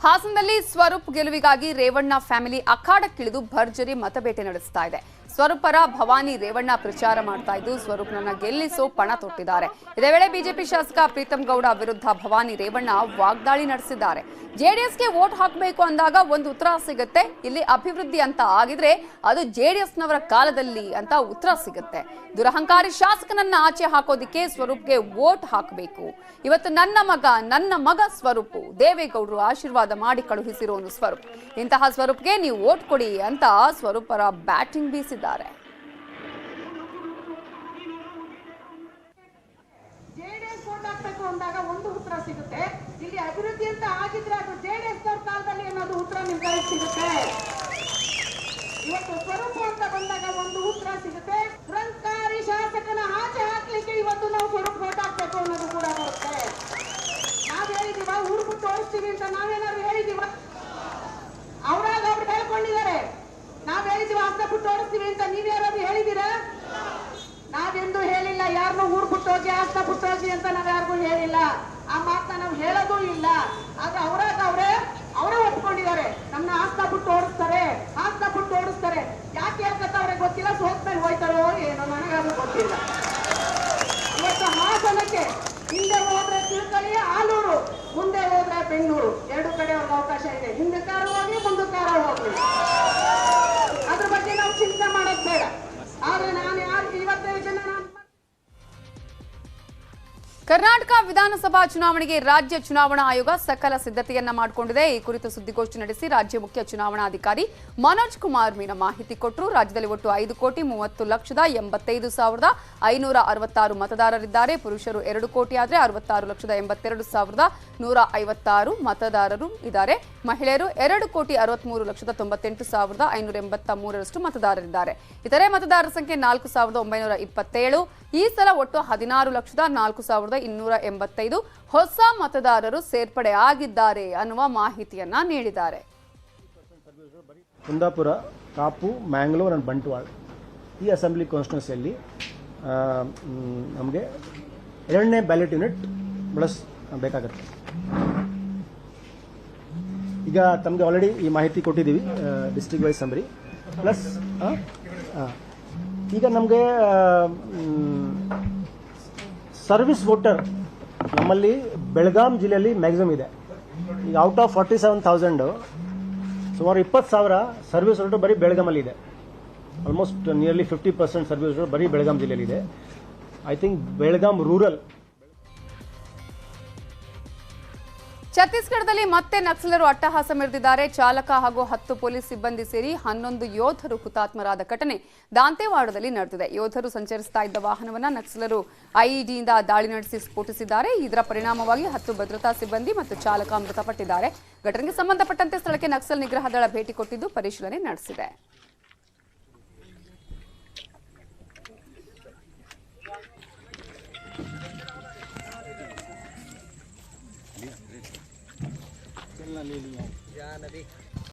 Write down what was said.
ಹಾಸನದಲ್ಲಿ ಸ್ವರೂಪ್ ಗೆಲುವಿಗಾಗಿ ರೇವಣ್ಣ ಫ್ಯಾಮಿಲಿ ಅಖಾಡಕ್ಕಿಳಿದು ಭರ್ಜರಿ ಮತಬೇಟೆ ನಡೆಸ್ತಾ ಇದೆ. ಸ್ವರೂಪರ ಭವಾನಿ ರೇವಣ್ಣ ಪ್ರಚಾರ ಮಾಡ್ತಾ ಇದ್ದು ಸ್ವರೂಪ್ನನ್ನ ಗೆಲ್ಲಿಸೋ ಪಣ ತೊಟ್ಟಿದ್ದಾರೆ. ಇದೇ ವೇಳೆ ಬಿಜೆಪಿ ಶಾಸಕ ಪ್ರೀತಂ ಗೌಡ ವಿರುದ್ಧ ಭವಾನಿ ರೇವಣ್ಣ ವಾಗ್ದಾಳಿ ನಡೆಸಿದ್ದಾರೆ. ಜೆಡಿಎಸ್ಗೆ ವೋಟ್ ಹಾಕಬೇಕು ಅಂದಾಗ ಒಂದು ಉತ್ತರ ಸಿಗುತ್ತೆ, ಇಲ್ಲಿ ಅಭಿವೃದ್ಧಿ ಅಂತ ಆಗಿದ್ರೆ ಅದು ಜೆಡಿಎಸ್ನವರ ಕಾಲದಲ್ಲಿ ಅಂತ ಉತ್ತರ ಸಿಗುತ್ತೆ. ದುರಹಂಕಾರಿ ಶಾಸಕನನ್ನ ಆಚೆ ಹಾಕೋದಿಕ್ಕೆ ಸ್ವರೂಪ್ಗೆ ವೋಟ್ ಹಾಕಬೇಕು. ಇವತ್ತು ನನ್ನ ಮಗ ಸ್ವರೂಪ್ ದೇವೇಗೌಡರು ಆಶೀರ್ವಾದ ಮಾಡಿ ಕಳುಹಿಸಿರೋನು ಸ್ವರೂಪ್. ಇಂತಹ ಸ್ವರೂಪ್ಗೆ ನೀವು ವೋಟ್ ಕೊಡಿ ಅಂತ ಸ್ವರೂಪರ ಬ್ಯಾಟಿಂಗ್ ಬೀಸಿದ್ದಾರೆ. ಜೆಡಿಎಸ್ ವೋಟ್ ಹಾಕಬೇಕು ಅಂದಾಗ ಒಂದು ಉತ್ತರ ಸಿಗುತ್ತೆ, ಇಲ್ಲಿ ಅಭಿವೃದ್ಧಿ ಅಂತ ಆಗಿದ್ರೆ ಅದು ಜೆಡಿಎಸ್ ಕಾಲದಲ್ಲಿ ಅನ್ನೋದು ಉತ್ತರ ನಿಮ್ಗೆ ಸಿಗುತ್ತೆ. ಇವತ್ತು ಸ್ವರೂಪ ಅಂತ ಬಂದಾಗ ಒಂದು ಉತ್ತರ ಸಿಗುತ್ತೆ. ದುರಂಕಾರಿ ಶಾಸಕನ ಆಚೆ ಹಾಕ್ಲಿಕ್ಕೆ ಇವತ್ತು ನಾವು ಸ್ವರೂಪ ವೋಟ್ ಹಾಕ್ಬೇಕು ಅನ್ನೋದು ಕೂಡ ಬರುತ್ತೆ. ನಾವ್ ಹೇಳಿದೀವ ಊರು ಬಿಟ್ಟು ತೋರಿಸ್ತೀವಿ ಅಂತ ನಾವೇನಾದ್ರು ಹೇಳಿದೀವ? ಅವ್ರಾಗ ಅವ್ರು ಹೇಳ್ಕೊಂಡಿದ್ದಾರೆ. ನಾವ್ ಹೇಳಿದೀವ ಅಂತ ಬಿಟ್ಟು ಓಡಿಸ್ತೀವಿ ಅಂತ ನೀವ್ಯಾರಾದ್ರೂ ಹೇಳಿದೀರಾ? ನಾವೆಂದು ಹೇಳಿಲ್ಲ. ಯಾರನ್ನೂ ಊರ್ ಬಿಟ್ಟೋಗಿ ಆಸ್ತ ಬಿಟ್ಟೋಗಿ ಅಂತ ನಾವ್ ಯಾರಿಗೂ ಹೇಳಿಲ್ಲ. ಆ ಮಾತನ್ನ ನಾವು ಹೇಳೋದೂ ಇಲ್ಲ. ಆದ್ರೆ ಅವರಾಗ ಅವರೇ ಒಪ್ಕೊಂಡಿದ್ದಾರೆ. ನಮ್ನ ಆಸ್ತ ಬಿಟ್ಟು ಓಡಿಸ್ತಾರೆ. ಯಾಕೆ ಹೇಳ್ಕತ್ತ ಅವ್ರಿಗೆ ಗೊತ್ತಿಲ್ಲ. ಸೋತ್ಮೇಲೆ ಹೋಯ್ತಾರೋ ಏನೋ ನನಗಾದ್ರೂ ಗೊತ್ತಿಲ್ಲ. ಇವತ್ತು ಹಾಸನಕ್ಕೆ ಹಿಂದೆ ಹೋದ್ರೆ ತಿಳ್ಕಳಿ ಆಲೂರು, ಮುಂದೆ ಹೋದ್ರೆ ಬೆಂಗಳೂರು, ಎರಡು ಕಡೆ ಅವ್ರಿಗೆ ಅವಕಾಶ ಇದೆ. ಹಿಂದೆ ಕಾರ ಹೋಗ್ಲಿ, ಮುಂದಕ್ಕಾರ ಹೋಗ್ಲಿ, ಅದ್ರ ಬಗ್ಗೆ ನಾವು ಚಿಂತೆ ಮಾಡೋದು ಬೇಡ. ಆದ್ರೆ ನಾನು ಯಾರು 25 ಜನ ಕರ್ನಾಟಕ ವಿಧಾನಸಭಾ ಚುನಾವಣೆಗೆ ರಾಜ್ಯ ಚುನಾವಣಾ ಆಯೋಗ ಸಕಲ ಸಿದ್ಧತೆಯನ್ನ ಮಾಡಿಕೊಂಡಿದೆ. ಈ ಕುರಿತು ಸುದ್ದಿಗೋಷ್ಠಿ ನಡೆಸಿ ರಾಜ್ಯ ಮುಖ್ಯ ಚುನಾವಣಾಧಿಕಾರಿ ಮನೋಜ್ ಕುಮಾರ್ ಮೀನಾ ಮಾಹಿತಿ ಕೊಟ್ಟರು. ರಾಜ್ಯದಲ್ಲಿ ಒಟ್ಟು 5,30,30,566 ಮತದಾರರಿದ್ದಾರೆ. ಪುರುಷರು 2 ಕೋಟಿ ಆದರೆ 66,82,156 ಮತದಾರರು ಇದ್ದಾರೆ. ಮಹಿಳೆಯರು 2,63,98,583 ಮತದಾರರಿದ್ದಾರೆ. ಇತರೆ ಮತದಾರರ ಸಂಖ್ಯೆ 4,927. ಈ ಸಲ ಒಟ್ಟು 16,04,285 ಹೊಸ ಮತದಾರರು ಸೇರ್ಪಡೆ ಆಗಿದ್ದಾರೆ ಅನ್ನುವ ಮಾಹಿತಿಯನ್ನ ನೀಡಿದ್ದಾರೆ. ಕುಂದಾಪುರ, ಕಾಪು, ಮ್ಯಾಂಗ್ಳೂರ್ ಅಂಡ್ ಬಂಟ್ವಾಳ ಈ ಅಸೆಂಬ್ಲಿ ಕಾನ್ಸ್ಟಿಟ್ಯೂನ್ಸಿಯಲ್ಲಿ ನಮಗೆ 2ನೇ ಬ್ಯಾಲೆಟ್ ಯೂನಿಟ್ ಬೇಕಾಗುತ್ತೆ. ಈಗ ತಮಗೆ ಆಲ್ರೆಡಿ ಈ ಮಾಹಿತಿ ಕೊಟ್ಟಿದ್ದೀವಿ ಡಿಸ್ಟ್ರಿಕ್ಟ್ ವೈಸ್ ಸಮ್ಮರಿ. ಪ್ಲಸ್ ಈಗ ನಮಗೆ ಸರ್ವಿಸ್ ವೋಟರ್ ನಮ್ಮಲ್ಲಿ ಬೆಳಗಾಂ ಜಿಲ್ಲೆಯಲ್ಲಿ ಮ್ಯಾಕ್ಸಿಮಮ್ ಇದೆ. ಈಗ ಔಟ್ ಆಫ್ 47,000 ಸುಮಾರು 20,000 ಸರ್ವಿಸ್ ವೋಟರ್ ಬರೀ ಬೆಳಗಾಮಲ್ಲಿ ಇದೆ. ಆಲ್ಮೋಸ್ಟ್ ನಿಯರ್ಲಿ 50% ಸರ್ವಿಸ್ ವೋಟರ್ ಬರೀ ಬೆಳಗಾಂ ಜಿಲ್ಲೆಯಲ್ಲಿ ಇದೆ. I think Belgaum rural. ಛತ್ತೀಸ್ಗಢದಲ್ಲಿ ಮತ್ತೆ ನಕ್ಸಲರು ಅಟ್ಟಹಾಸ ಮೆರೆದಿದ್ದಾರೆ. ಚಾಲಕ ಹಾಗೂ 10 ಪೊಲೀಸ್ ಸಿಬ್ಬಂದಿ ಸೇರಿ 11 ಯೋಧರು ಹುತಾತ್ಮರಾದ ಘಟನೆ ದಾಂತೆವಾಡದಲ್ಲಿ ನಡೆದಿದೆ. ಯೋಧರು ಸಂಚರಿಸ್ತಾ ಇದ್ದ ವಾಹನವನ್ನು ನಕ್ಸಲರು ಐಇಡಿಯಿಂದ ದಾಳಿ ನಡೆಸಿ ಸ್ಫೋಟಿಸಿದ್ದಾರೆ. ಇದರ ಪರಿಣಾಮವಾಗಿ 10 ಭದ್ರತಾ ಸಿಬ್ಬಂದಿ ಮತ್ತು ಚಾಲಕ ಮೃತಪಟ್ಟಿದ್ದಾರೆ. ಘಟನೆಗೆ ಸಂಬಂಧಪಟ್ಟಂತೆ ಸ್ಥಳಕ್ಕೆ ನಕ್ಸಲ್ ನಿಗ್ರಹ ದಳ ಭೇಟಿ ಕೊಟ್ಟಿದ್ದು ಪರಿಶೀಲನೆ ನಡೆಸಿದೆ. ले लिया